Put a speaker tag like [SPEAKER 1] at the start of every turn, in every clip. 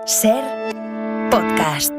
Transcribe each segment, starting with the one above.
[SPEAKER 1] SER Podcast.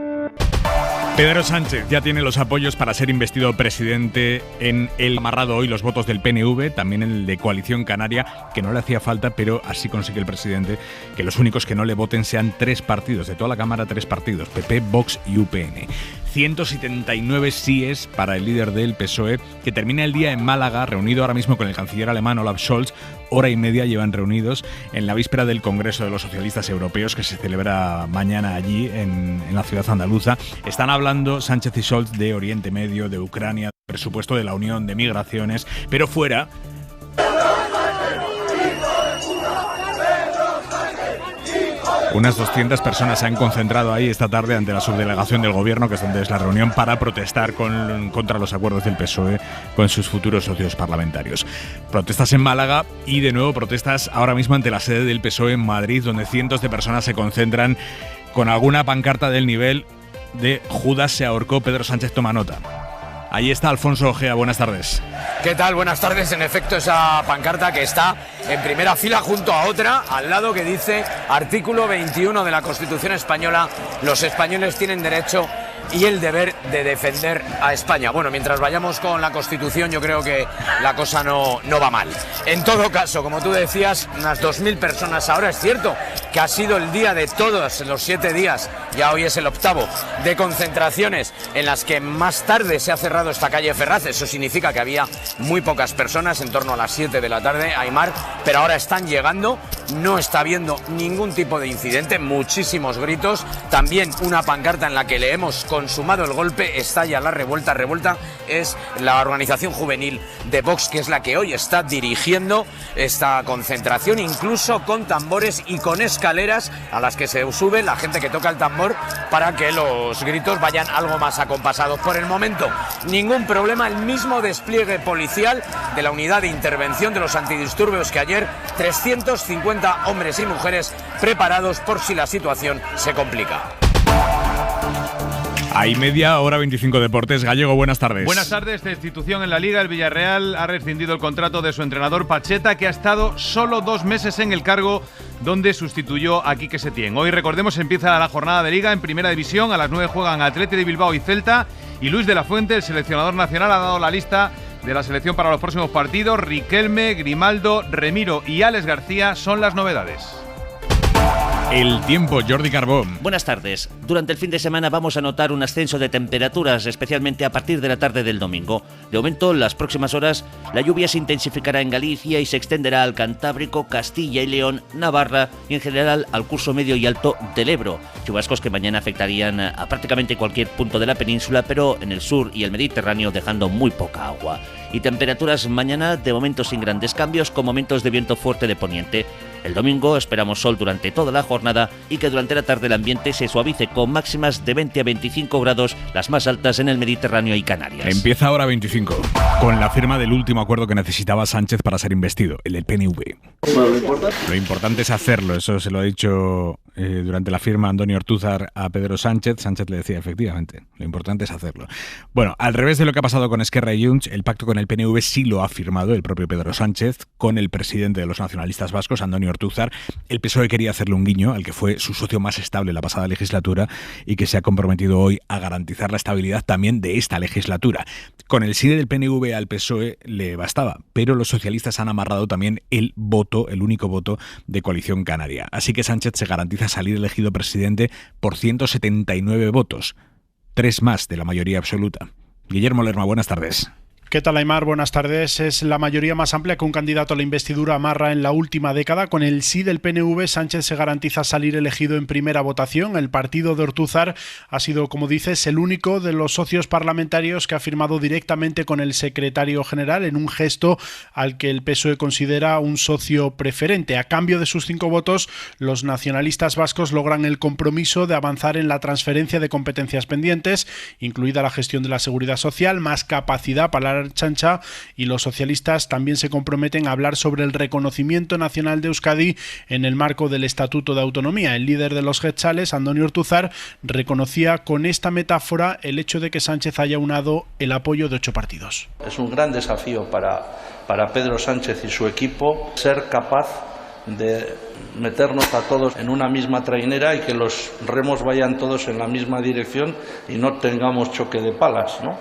[SPEAKER 2] Pedro Sánchez ya tiene los apoyos para ser investido presidente en el amarrado hoy los votos del PNV, también en el de Coalición Canaria, que no le hacía falta, pero así consigue el presidente que los únicos que no le voten sean 3 partidos, de toda la Cámara 3 partidos, PP, Vox y UPN. 179 síes para el líder del PSOE, que termina el día en Málaga, reunido ahora mismo con el canciller alemán Olaf Scholz. Hora y media llevan reunidos en la víspera del Congreso de los Socialistas Europeos, que se celebra mañana allí en la ciudad andaluza. Están hablando Sánchez y Scholz de Oriente Medio, de Ucrania, del presupuesto de la Unión, de migraciones, pero fuera... Unas 200 personas se han concentrado ahí esta tarde ante la subdelegación del Gobierno, que es donde es la reunión, para protestar contra los acuerdos del PSOE con sus futuros socios parlamentarios. Protestas en Málaga y, de nuevo, protestas ahora mismo ante la sede del PSOE en Madrid, donde cientos de personas se concentran con alguna pancarta del nivel de Judas se ahorcó, Pedro Sánchez toma nota. Ahí está Alfonso Ojea, buenas tardes.
[SPEAKER 3] ¿Qué tal? Buenas tardes. En efecto, esa pancarta que está en primera fila junto a otra, al lado, que dice artículo 21 de la Constitución española, los españoles tienen derecho y el deber de defender a España. Bueno, mientras vayamos con la Constitución, yo creo que la cosa no va mal. En todo caso, como tú decías, unas 2.000 personas ahora. Es cierto que ha sido el día de todos los 7 días, ya hoy es el 8º, de concentraciones en las que más tarde se ha cerrado esta calle Ferraz. Eso significa que había muy pocas personas, en torno a las 7 de la tarde, Aymar, pero ahora están llegando. No está habiendo ningún tipo de incidente, muchísimos gritos, también una pancarta en la que leemos consumado el golpe, estalla la revuelta. Revuelta es la organización juvenil de Vox, que es la que hoy está dirigiendo esta concentración, incluso con tambores y con escaleras a las que se sube la gente que toca el tambor para que los gritos vayan algo más acompasados. Por el momento, ningún problema, el mismo despliegue policial de la unidad de intervención de los antidisturbios que ayer, 350 hombres y mujeres preparados por si la situación se complica.
[SPEAKER 2] Hay media hora 25 Deportes. Gallego, buenas tardes.
[SPEAKER 4] Buenas tardes. Destitución en la Liga. El Villarreal ha rescindido el contrato de su entrenador Pacheta, que ha estado solo 2 meses en el cargo, donde sustituyó a Quique Setién. Hoy, recordemos, empieza la jornada de Liga en Primera División. A las 9 juegan Athletic de Bilbao y Celta. Y Luis de la Fuente, el seleccionador nacional, ha dado la lista de la selección para los próximos partidos. Riquelme, Grimaldo, Remiro y Alex García son las novedades.
[SPEAKER 2] El tiempo, Jordi Carbón.
[SPEAKER 5] Buenas tardes. Durante el fin de semana vamos a notar un ascenso de temperaturas, especialmente a partir de la tarde del domingo. De momento, en las próximas horas, la lluvia se intensificará en Galicia y se extenderá al Cantábrico, Castilla y León, Navarra y en general al curso medio y alto del Ebro. Chubascos que mañana afectarían a prácticamente cualquier punto de la península, pero en el sur y el Mediterráneo dejando muy poca agua. Y temperaturas mañana de momento sin grandes cambios, con momentos de viento fuerte de poniente. El domingo esperamos sol durante toda la jornada y que durante la tarde el ambiente se suavice con máximas de 20 a 25 grados, las más altas en el Mediterráneo y Canarias.
[SPEAKER 2] Empieza ahora 25, con la firma del último acuerdo que necesitaba Sánchez para ser investido, el del PNV. Lo importante es hacerlo, eso se lo ha dicho durante la firma Antonio Ortúzar a Pedro Sánchez. Sánchez le decía, efectivamente, lo importante es hacerlo. Bueno, al revés de lo que ha pasado con Esquerra y Junts, el pacto con el PNV sí lo ha firmado el propio Pedro Sánchez con el presidente de los nacionalistas vascos, Antonio Ortúzar. El PSOE quería hacerle un guiño al que fue su socio más estable la pasada legislatura y que se ha comprometido hoy a garantizar la estabilidad también de esta legislatura. Con el sí del PNV al PSOE le bastaba, pero los socialistas han amarrado también el voto, el único voto de Coalición Canaria. Así que Sánchez se garantiza salir elegido presidente por 179 votos, 3 más de la mayoría absoluta. Guillermo Lerma, buenas tardes.
[SPEAKER 6] ¿Qué tal, Aymar? Buenas tardes. Es la mayoría más amplia que un candidato a la investidura amarra en la última década. Con el sí del PNV, Sánchez se garantiza salir elegido en primera votación. El partido de Ortúzar ha sido, como dices, el único de los socios parlamentarios que ha firmado directamente con el secretario general en un gesto al que el PSOE considera un socio preferente. A cambio de sus 5 votos, los nacionalistas vascos logran el compromiso de avanzar en la transferencia de competencias pendientes, incluida la gestión de la seguridad social, más capacidad para la chancha, y los socialistas también se comprometen a hablar sobre el reconocimiento nacional de Euskadi en el marco del Estatuto de Autonomía. El líder de los Jeltzales, Antonio Ortúzar, reconocía con esta metáfora el hecho de que Sánchez haya unado el apoyo de 8 partidos.
[SPEAKER 7] Es un gran desafío para Pedro Sánchez y su equipo ser capaz de meternos a todos en una misma trainera y que los remos vayan todos en la misma dirección y no tengamos choque de palas, ¿no?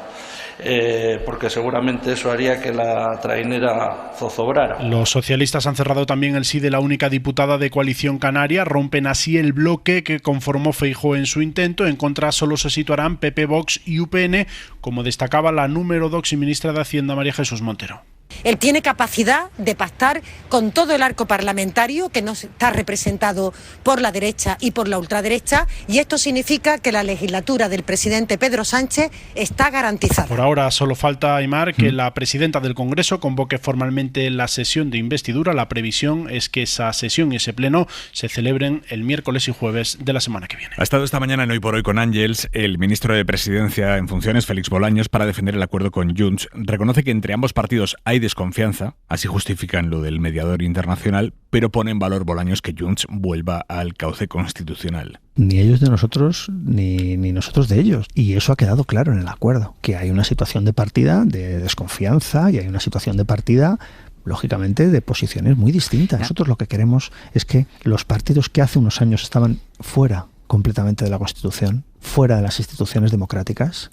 [SPEAKER 7] Porque seguramente eso haría que la trainera zozobrara.
[SPEAKER 6] Los socialistas han cerrado también el sí de la única diputada de Coalición Canaria, rompen así el bloque que conformó Feijóo en su intento. En contra solo se situarán PP, Vox y UPN, como destacaba la número 2 y ministra de Hacienda, María Jesús Montero.
[SPEAKER 8] Él tiene capacidad de pactar con todo el arco parlamentario que no está representado por la derecha y por la ultraderecha, y esto significa que la legislatura del presidente Pedro Sánchez está garantizada.
[SPEAKER 6] Por ahora solo falta, Aimar, que la presidenta del Congreso convoque formalmente la sesión de investidura. La previsión es que esa sesión y ese pleno se celebren el miércoles y jueves de la semana que viene.
[SPEAKER 2] Ha estado esta mañana en Hoy por Hoy con Ángels el ministro de Presidencia en funciones, Félix Bolaños, para defender el acuerdo con Junts. Reconoce que entre ambos partidos hay desconfianza, así justifican lo del mediador internacional, pero pone en valor Bolaños que Junts vuelva al cauce constitucional.
[SPEAKER 9] Ni ellos de nosotros, ni nosotros de ellos. Y eso ha quedado claro en el acuerdo, que hay una situación de partida de desconfianza y hay una situación de partida, lógicamente, de posiciones muy distintas. Nosotros lo que queremos es que los partidos que hace unos años estaban fuera completamente de la Constitución, fuera de las instituciones democráticas,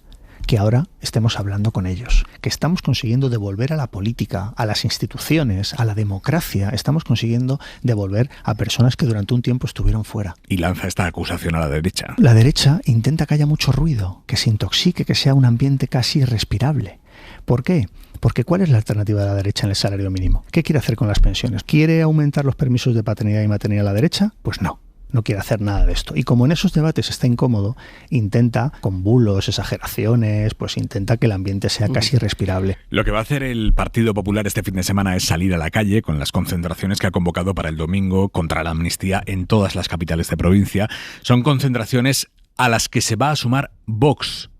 [SPEAKER 9] que ahora estemos hablando con ellos, que estamos consiguiendo devolver a la política, a las instituciones, a la democracia, estamos consiguiendo devolver a personas que durante un tiempo estuvieron fuera.
[SPEAKER 2] Y lanza esta acusación a la derecha.
[SPEAKER 9] La derecha intenta que haya mucho ruido, que se intoxique, que sea un ambiente casi irrespirable. ¿Por qué? Porque ¿cuál es la alternativa de la derecha en el salario mínimo? ¿Qué quiere hacer con las pensiones? ¿Quiere aumentar los permisos de paternidad y maternidad a la derecha? Pues no. No quiere hacer nada de esto. Y como en esos debates está incómodo, intenta, con bulos, exageraciones, pues intenta que el ambiente sea casi irrespirable.
[SPEAKER 2] Lo que va a hacer el Partido Popular este fin de semana es salir a la calle con las concentraciones que ha convocado para el domingo contra la amnistía en todas las capitales de provincia. Son concentraciones a las que se va a sumar Vox.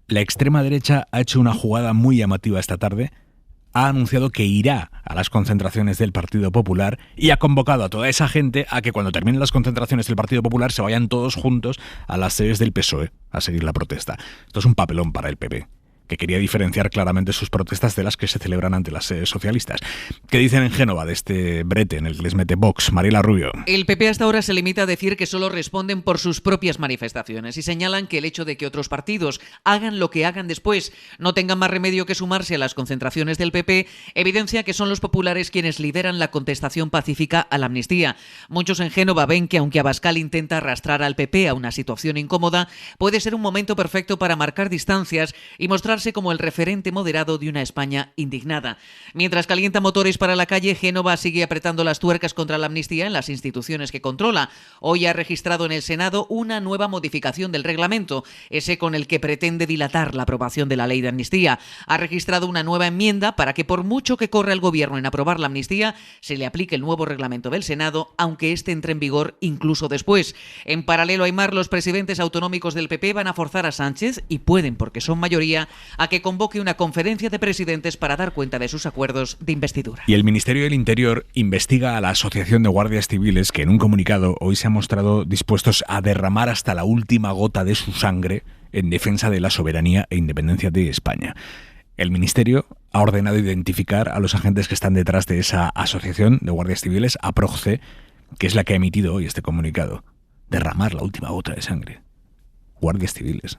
[SPEAKER 2] La extrema derecha ha hecho una jugada muy llamativa esta tarde. Ha anunciado que irá a las concentraciones del Partido Popular y ha convocado a toda esa gente a que cuando terminen las concentraciones del Partido Popular se vayan todos juntos a las sedes del PSOE a seguir la protesta. Esto es un papelón para el PP, que quería diferenciar claramente sus protestas de las que se celebran ante las sedes socialistas. ¿Qué dicen en Génova de este brete en el que les mete Vox? Mariela Rubio.
[SPEAKER 10] El PP hasta ahora se limita a decir que solo responden por sus propias manifestaciones y señalan que el hecho de que otros partidos hagan lo que hagan después no tengan más remedio que sumarse a las concentraciones del PP evidencia que son los populares quienes lideran la contestación pacífica a la amnistía. Muchos en Génova ven que aunque Abascal intenta arrastrar al PP a una situación incómoda, puede ser un momento perfecto para marcar distancias y mostrar como el referente moderado de una España indignada. Mientras calienta motores para la calle, Génova sigue apretando las tuercas contra la amnistía en las instituciones que controla. Hoy ha registrado en el Senado una nueva modificación del reglamento, ese con el que pretende dilatar la aprobación de la ley de amnistía. Ha registrado una nueva enmienda para que por mucho que corra el gobierno en aprobar la amnistía, se le aplique el nuevo reglamento del Senado, aunque este entre en vigor incluso después. En paralelo, Aimar, los presidentes autonómicos del PP van a forzar a Sánchez, y pueden porque son mayoría, a que convoque una conferencia de presidentes para dar cuenta de sus acuerdos de investidura.
[SPEAKER 2] Y el Ministerio del Interior investiga a la Asociación de Guardias Civiles que en un comunicado hoy se ha mostrado dispuestos a derramar hasta la última gota de su sangre en defensa de la soberanía e independencia de España. El Ministerio ha ordenado identificar a los agentes que están detrás de esa Asociación de Guardias Civiles, APROGCE, que es la que ha emitido hoy este comunicado. Derramar la última gota de sangre. Guardias Civiles.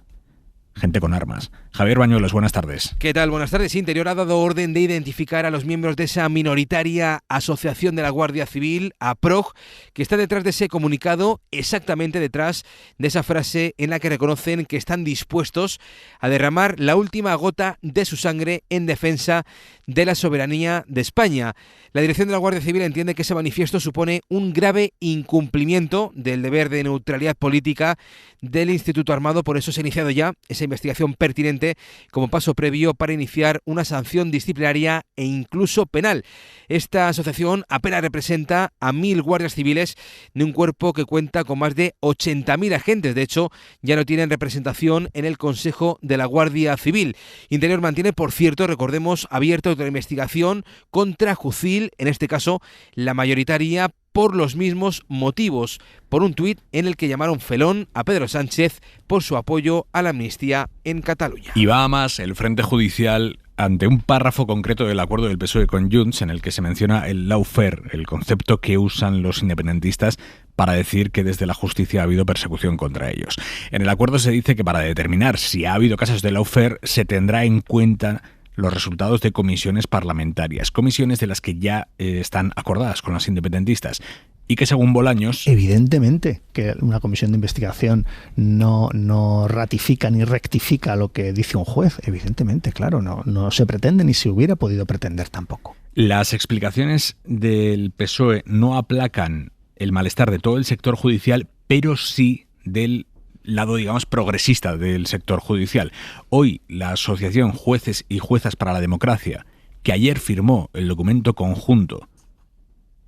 [SPEAKER 2] Gente con armas. Javier Bañuelos, buenas tardes.
[SPEAKER 11] ¿Qué tal? Buenas tardes. Interior ha dado orden de identificar a los miembros de esa minoritaria Asociación de la Guardia Civil, APROG, que está detrás de ese comunicado, exactamente detrás de esa frase en la que reconocen que están dispuestos a derramar la última gota de su sangre en defensa de la soberanía de España. La dirección de la Guardia Civil entiende que ese manifiesto supone un grave incumplimiento del deber de neutralidad política del Instituto Armado. Por eso se ha iniciado ya esa investigación pertinente como paso previo para iniciar una sanción disciplinaria e incluso penal. Esta asociación apenas representa a 1.000 guardias civiles de un cuerpo que cuenta con más de 80.000 agentes. De hecho, ya no tienen representación en el Consejo de la Guardia Civil. Interior mantiene, por cierto, recordemos, abierta otra investigación contra Jucil, en este caso la mayoritaria, por los mismos motivos, por un tuit en el que llamaron felón a Pedro Sánchez por su apoyo a la amnistía en Cataluña.
[SPEAKER 2] Y va a más, el Frente Judicial ante un párrafo concreto del acuerdo del PSOE con Junts en el que se menciona el lawfare, el concepto que usan los independentistas para decir que desde la justicia ha habido persecución contra ellos. En el acuerdo se dice que para determinar si ha habido casos de lawfare se tendrá en cuenta los resultados de comisiones parlamentarias, comisiones de las que ya están acordadas con los independentistas y que según Bolaños...
[SPEAKER 9] Evidentemente que una comisión de investigación no ratifica ni rectifica lo que dice un juez, evidentemente, claro, no se pretende ni se hubiera podido pretender tampoco.
[SPEAKER 2] Las explicaciones del PSOE no aplacan el malestar de todo el sector judicial, pero sí del lado, digamos, progresista del sector judicial. Hoy la Asociación Jueces y Juezas para la Democracia, que ayer firmó el documento conjunto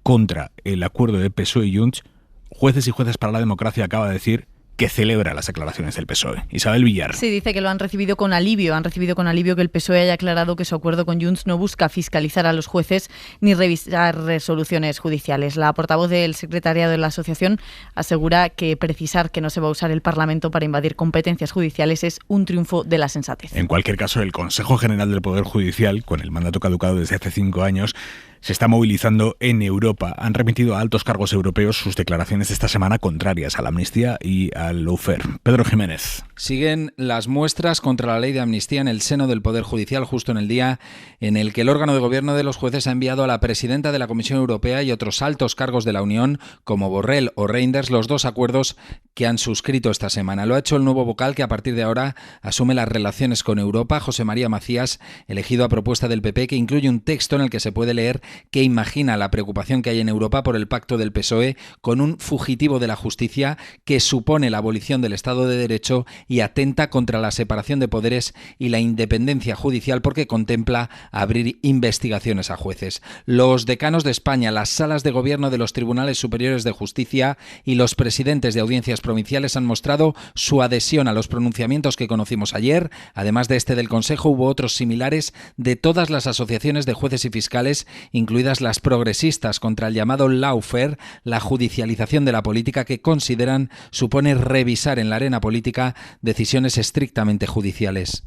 [SPEAKER 2] contra el acuerdo de PSOE y Junts, Jueces y Juezas para la Democracia acaba de decir que celebra las declaraciones del PSOE. Isabel Villar.
[SPEAKER 12] Sí, dice que lo han recibido con alivio. Han recibido con alivio que el PSOE haya aclarado que su acuerdo con Junts no busca fiscalizar a los jueces ni revisar resoluciones judiciales. La portavoz del secretariado de la asociación asegura que precisar que no se va a usar el Parlamento para invadir competencias judiciales es un triunfo de la sensatez.
[SPEAKER 2] En cualquier caso, el Consejo General del Poder Judicial, con el mandato caducado desde hace 5 años, se está movilizando en Europa. Han remitido a altos cargos europeos sus declaraciones de esta semana contrarias a la amnistía y al lawfare. Pedro Jiménez.
[SPEAKER 13] Siguen las muestras contra la ley de amnistía en el seno del Poder Judicial, justo en el día en el que el órgano de gobierno de los jueces ha enviado a la presidenta de la Comisión Europea y otros altos cargos de la Unión, como Borrell o Reinders, los 2 acuerdos que han suscrito esta semana. Lo ha hecho el nuevo vocal que a partir de ahora asume las relaciones con Europa, José María Macías, elegido a propuesta del PP, que incluye un texto en el que se puede leer que imagina la preocupación que hay en Europa por el pacto del PSOE con un fugitivo de la justicia que supone la abolición del Estado de Derecho y atenta contra la separación de poderes y la independencia judicial porque contempla abrir investigaciones a jueces. Los decanos de España, las salas de gobierno de los tribunales superiores de justicia y los presidentes de audiencias provinciales han mostrado su adhesión a los pronunciamientos que conocimos ayer. Además de este del Consejo, hubo otros similares de todas las asociaciones de jueces y fiscales, incluidas las progresistas, contra el llamado lawfare, la judicialización de la política que consideran supone revisar en la arena política decisiones estrictamente judiciales.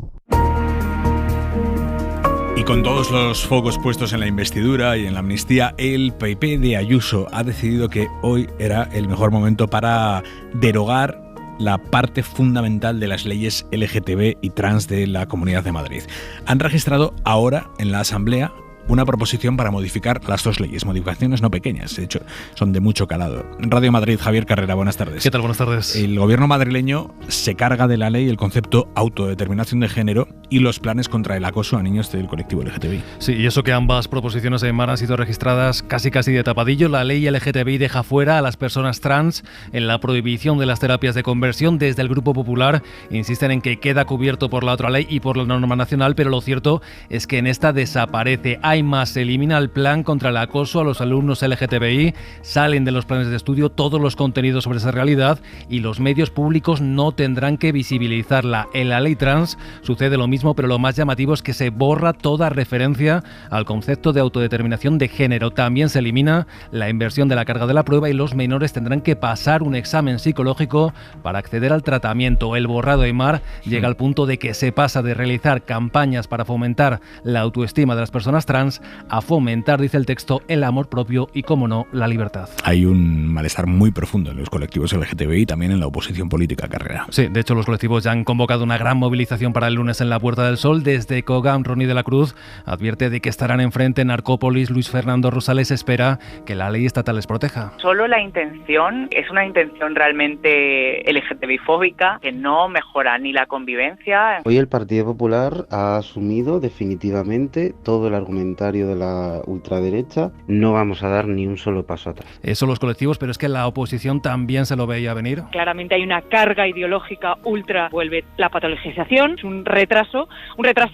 [SPEAKER 2] Y con todos los focos puestos en la investidura y en la amnistía, el PP de Ayuso ha decidido que hoy era el mejor momento para derogar la parte fundamental de las leyes LGTB y trans de la Comunidad de Madrid. Han registrado ahora en la Asamblea una proposición para modificar las 2 leyes, modificaciones no pequeñas, de hecho, son de mucho calado. Radio Madrid, Javier Carrera, buenas tardes.
[SPEAKER 14] ¿Qué tal? Buenas tardes.
[SPEAKER 2] El gobierno madrileño se carga de la ley el concepto autodeterminación de género y los planes contra el acoso a niños del colectivo LGTBI.
[SPEAKER 14] Sí, y eso que ambas proposiciones de Mar han sido registradas casi de tapadillo. La ley LGTBI deja fuera a las personas trans en la prohibición de las terapias de conversión. Desde el Grupo Popular insisten en que queda cubierto por la otra ley y por la norma nacional, pero lo cierto es que en esta desaparece. Se elimina el plan contra el acoso a los alumnos LGTBI, salen de los planes de estudio todos los contenidos sobre esa realidad y los medios públicos no tendrán que visibilizarla. En la ley trans sucede lo mismo, pero lo más llamativo es que se borra toda referencia al concepto de autodeterminación de género. También se elimina la inversión de la carga de la prueba y los menores tendrán que pasar un examen psicológico para acceder al tratamiento. El borrado de Mar llega al punto de que se pasa de realizar campañas para fomentar la autoestima de las personas trans a fomentar, dice el texto, el amor propio y, cómo no, la libertad.
[SPEAKER 2] Hay un malestar muy profundo en los colectivos LGTBI y también en la oposición política, Carrera.
[SPEAKER 14] Sí, de hecho los colectivos ya han convocado una gran movilización para el lunes en la Puerta del Sol. Desde COGAM, Ronnie de la Cruz advierte de que estarán enfrente en Arcópolis. Luis Fernando Rosales espera que la ley estatal les proteja.
[SPEAKER 15] Solo la intención es una intención realmente LGTBI-fóbica que no mejora ni la convivencia.
[SPEAKER 16] Hoy el Partido Popular ha asumido definitivamente todo el argumentario de la ultraderecha. No vamos a dar ni un solo paso atrás.
[SPEAKER 14] Eso los colectivos, pero es que la oposición también se lo veía venir.
[SPEAKER 17] Claramente hay una carga ideológica ultra, vuelve la patologización, es un retraso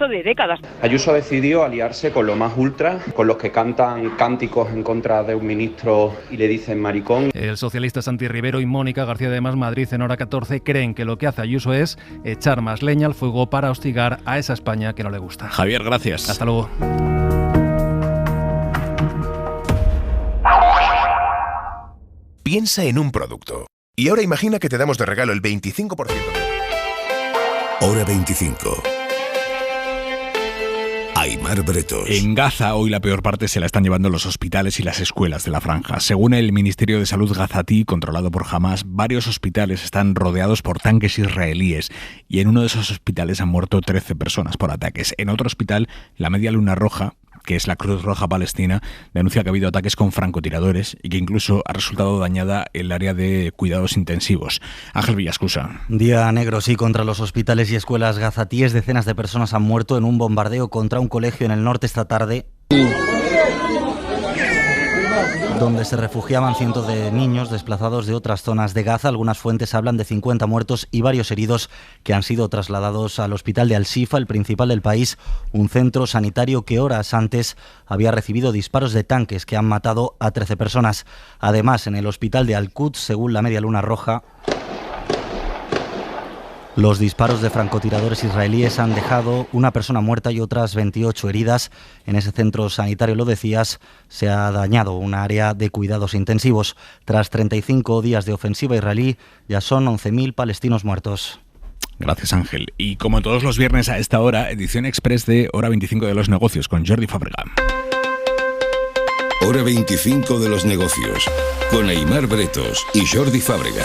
[SPEAKER 17] de décadas.
[SPEAKER 18] Ayuso decidió aliarse con lo más ultra, con los que cantan cánticos en contra de un ministro y le dicen maricón.
[SPEAKER 14] El socialista Santi Rivero y Mónica García de Mas, Madrid en Hora 14, creen que lo que hace Ayuso es echar más leña al fuego para hostigar a esa España que no le gusta.
[SPEAKER 2] Javier, gracias.
[SPEAKER 14] Hasta luego.
[SPEAKER 19] Piensa en un producto. Y ahora imagina que te damos de regalo el 25%. Hora 25.
[SPEAKER 20] Aimar Bretos.
[SPEAKER 2] En Gaza, hoy la peor parte se la están llevando los hospitales y las escuelas de la franja. Según el Ministerio de Salud gazatí, controlado por Hamás, varios hospitales están rodeados por tanques israelíes y en uno de esos hospitales han muerto 13 personas por ataques. En otro hospital, la Media Luna Roja, que es la Cruz Roja Palestina, denuncia que ha habido ataques con francotiradores y que incluso ha resultado dañada el área de cuidados intensivos. Ángel Villascusa.
[SPEAKER 21] Día negro, sí, contra los hospitales y escuelas gazatíes. Decenas de personas han muerto en un bombardeo contra un colegio en el norte esta tarde, donde se refugiaban cientos de niños desplazados de otras zonas de Gaza. Algunas fuentes hablan de 50 muertos y varios heridos que han sido trasladados al hospital de Al-Shifa, el principal del país, un centro sanitario que horas antes había recibido disparos de tanques que han matado a 13 personas. Además, en el hospital de Al-Quds, según la Media Luna Roja, los disparos de francotiradores israelíes han dejado una persona muerta y otras 28 heridas. En ese centro sanitario, lo decías, se ha dañado un área de cuidados intensivos. Tras 35 días de ofensiva israelí, ya son 11.000 palestinos muertos.
[SPEAKER 2] Gracias, Ángel. Y como todos los viernes a esta hora, edición express de Hora 25 de los negocios con Jordi Fábrega.
[SPEAKER 20] Hora 25 de los negocios con Aimar Bretos y Jordi Fábrega.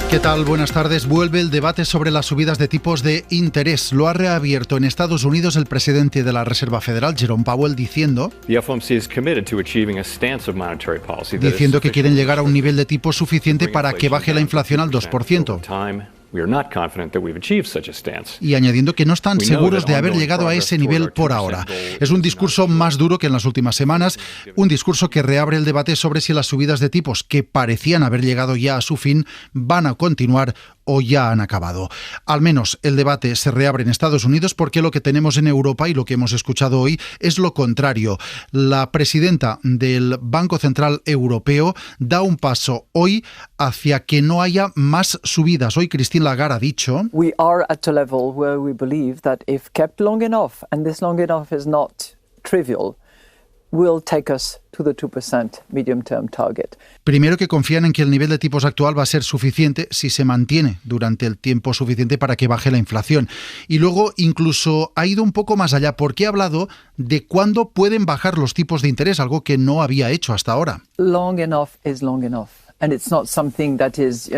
[SPEAKER 22] ¿Qué tal? Buenas tardes. Vuelve el debate sobre las subidas de tipos de interés. Lo ha reabierto en Estados Unidos el presidente de la Reserva Federal, Jerome Powell, diciendo que quieren llegar a un nivel de tipos suficiente para que baje la inflación al 2%. Y añadiendo que no están seguros de haber llegado a ese nivel por ahora. Es un discurso más duro que en las últimas semanas, un discurso que reabre el debate sobre si las subidas de tipos, que parecían haber llegado ya a su fin, van a continuar o ya han acabado. Al menos el debate se reabre en Estados Unidos, porque lo que tenemos en Europa y lo que hemos escuchado hoy es lo contrario. La presidenta del Banco Central Europeo da un paso hoy hacia que no haya más subidas. Hoy Christine Lagarde ha dicho:
[SPEAKER 23] We are at a level where we believe that if kept long enough, and this long enough is not trivial, will take us to the 2% medium-term target.
[SPEAKER 22] Primero, que confían en que el nivel de tipos actual va a ser suficiente si se mantiene durante el tiempo suficiente para que baje la inflación. Y luego incluso ha ido un poco más allá, porque ha hablado de cuándo pueden bajar los tipos de interés, algo que no había hecho hasta ahora.
[SPEAKER 23] Long enough is long enough, and it's not something that is,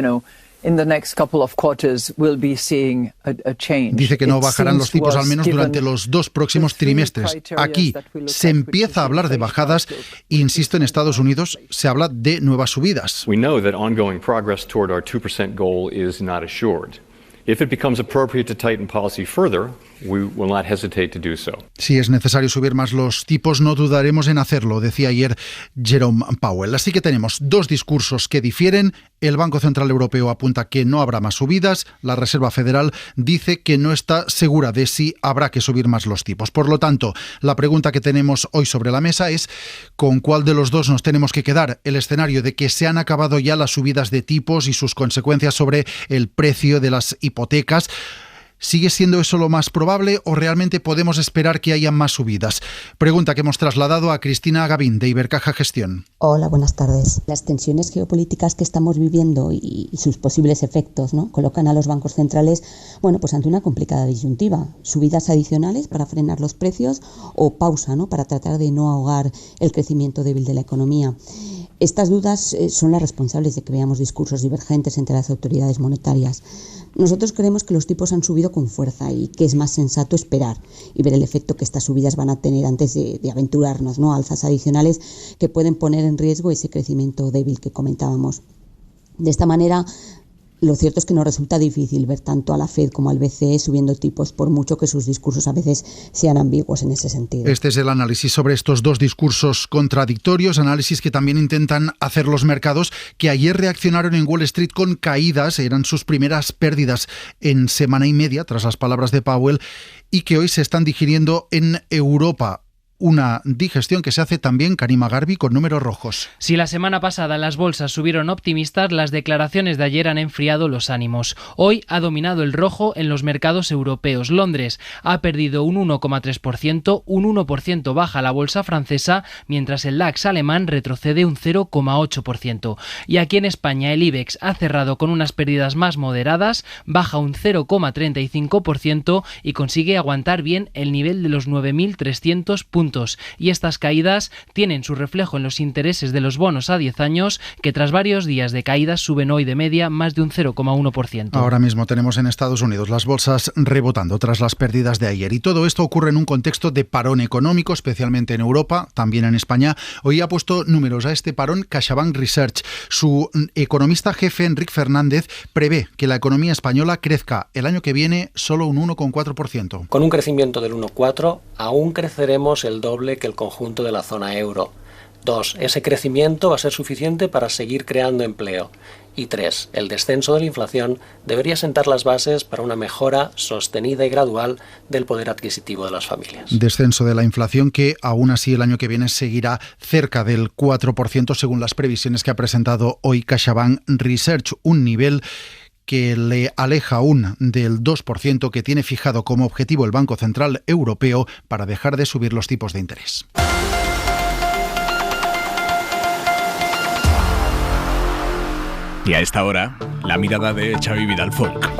[SPEAKER 23] in the next couple of quarters we'll be seeing a change.
[SPEAKER 22] Dice que no bajarán los tipos al menos durante los 2 próximos trimestres. Aquí se empieza a hablar de bajadas e, insisto, en Estados Unidos se habla de nuevas subidas.
[SPEAKER 24] We know that ongoing progress toward our 2% goal is not assured. If it becomes appropriate to tighten policy further, we will not hesitate to do so.
[SPEAKER 22] Si es necesario subir más los tipos, no dudaremos en hacerlo, decía ayer Jerome Powell. Así que tenemos 2 discursos que difieren. El Banco Central Europeo apunta que no habrá más subidas. La Reserva Federal dice que no está segura de si habrá que subir más los tipos. Por lo tanto, la pregunta que tenemos hoy sobre la mesa es: ¿con cuál de los dos nos tenemos que quedar? El escenario de que se han acabado ya las subidas de tipos y sus consecuencias sobre el precio de las hipotecas. ¿Sigue siendo eso lo más probable o realmente podemos esperar que haya más subidas? Pregunta que hemos trasladado a Cristina Gavín, de Ibercaja Gestión.
[SPEAKER 25] Hola, buenas tardes. Las tensiones geopolíticas que estamos viviendo y sus posibles efectos, ¿no?, colocan a los bancos centrales, pues ante una complicada disyuntiva. Subidas adicionales para frenar los precios o pausa, ¿no?, para tratar de no ahogar el crecimiento débil de la economía. Estas dudas son las responsables de que veamos discursos divergentes entre las autoridades monetarias. Nosotros creemos que los tipos han subido con fuerza y que es más sensato esperar y ver el efecto que estas subidas van a tener antes de aventurarnos, ¿no?, a alzas adicionales que pueden poner en riesgo ese crecimiento débil que comentábamos. De esta manera, lo cierto es que nos resulta difícil ver tanto a la Fed como al BCE subiendo tipos, por mucho que sus discursos a veces sean ambiguos en ese sentido.
[SPEAKER 22] Este es el análisis sobre estos 2 discursos contradictorios, análisis que también intentan hacer los mercados, que ayer reaccionaron en Wall Street con caídas, eran sus primeras pérdidas en semana y media tras las palabras de Powell, y que hoy se están digiriendo en Europa. una digestión que se hace también Karima Garbi con números rojos.
[SPEAKER 1] Si la semana pasada las bolsas subieron optimistas, las declaraciones de ayer han enfriado los ánimos. Hoy ha dominado el rojo en los mercados europeos. Londres ha perdido un 1,3%, un 1% baja la bolsa francesa, mientras el DAX alemán retrocede un 0,8%. Y aquí en España el IBEX ha cerrado con unas pérdidas más moderadas, baja un 0,35% y consigue aguantar bien el nivel de los 9.300 puntos. Y estas caídas tienen su reflejo en los intereses de los bonos a 10 años, que tras varios días de caídas suben hoy de media más de un 0,1%.
[SPEAKER 22] Ahora mismo tenemos en Estados Unidos las bolsas rebotando tras las pérdidas de ayer. Y todo esto ocurre en un contexto de parón económico, especialmente en Europa, también en España. Hoy ha puesto números a este parón CaixaBank Research. Su economista jefe, Enric Fernández, prevé que la economía española crezca el año que viene solo un 1,4%.
[SPEAKER 3] Con un crecimiento del 1,4% aún creceremos el doble que el conjunto de la zona euro. 2. Ese crecimiento va a ser suficiente para seguir creando empleo. Y 3. El descenso de la inflación debería sentar las bases para una mejora sostenida y gradual del poder adquisitivo de las familias.
[SPEAKER 22] Descenso de la inflación que aún así el año que viene seguirá cerca del 4% según las previsiones que ha presentado hoy CaixaBank Research, un nivel que le aleja aún del 2% que tiene fijado como objetivo el Banco Central Europeo para dejar de subir los tipos de interés.
[SPEAKER 2] Y a esta hora, la mirada de Xavi Vidal Folk.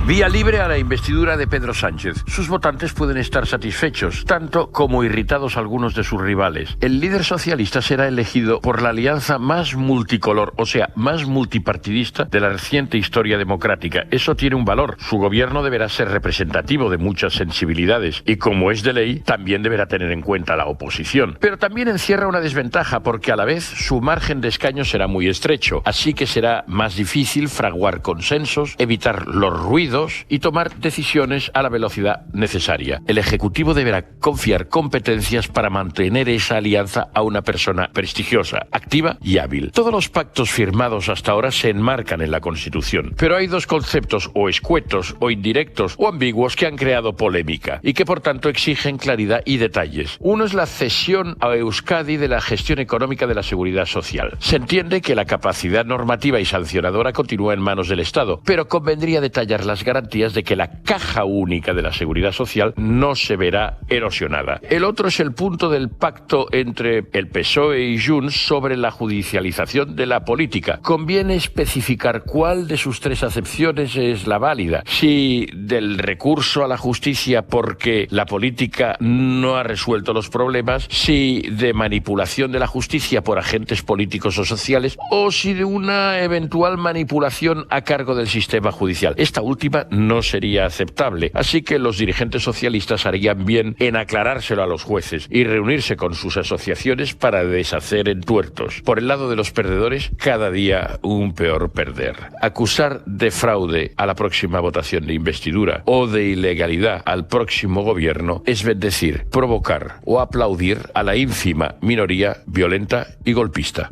[SPEAKER 4] Vía libre a la investidura de Pedro Sánchez. Sus votantes pueden estar satisfechos, tanto como irritados algunos de sus rivales. El líder socialista será elegido por la alianza más multicolor, o sea, más multipartidista de la reciente historia democrática. Eso tiene un valor. Su gobierno deberá ser representativo de muchas sensibilidades y, como es de ley, también deberá tener en cuenta la oposición. Pero también encierra una desventaja porque a la vez su margen de escaños será muy estrecho, así que será más difícil fraguar consensos, evitar los ruidos y tomar decisiones a la velocidad necesaria. El Ejecutivo deberá confiar competencias para mantener esa alianza a una persona prestigiosa, activa y hábil. Todos los pactos firmados hasta ahora se enmarcan en la Constitución, pero hay dos conceptos o escuetos o indirectos o ambiguos que han creado polémica y que por tanto exigen claridad y detalles. Uno es la cesión a Euskadi de la gestión económica de la seguridad social. Se entiende que la capacidad normativa y sancionadora continúa en manos del Estado, pero convendría detallar las garantías de que la caja única de la seguridad social no se verá erosionada. El otro es el punto del pacto entre el PSOE y Junts sobre la judicialización de la política. Conviene especificar cuál de sus tres acepciones es la válida. Si del recurso a la justicia porque la política no ha resuelto los problemas, si de manipulación de la justicia por agentes políticos o sociales, o si de una eventual manipulación a cargo del sistema judicial. Esta última no sería aceptable, así que los dirigentes socialistas harían bien en aclarárselo a los jueces y reunirse con sus asociaciones para deshacer entuertos. Por el lado de los perdedores, cada día un peor perder. Acusar de fraude a la próxima votación de investidura o de ilegalidad al próximo gobierno es bendecir, provocar o aplaudir a la ínfima minoría violenta y golpista.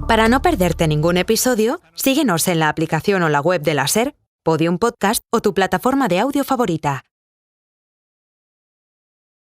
[SPEAKER 5] Para no perderte ningún episodio, síguenos en la aplicación o la web de la SER, Podium Podcast o tu plataforma de audio favorita.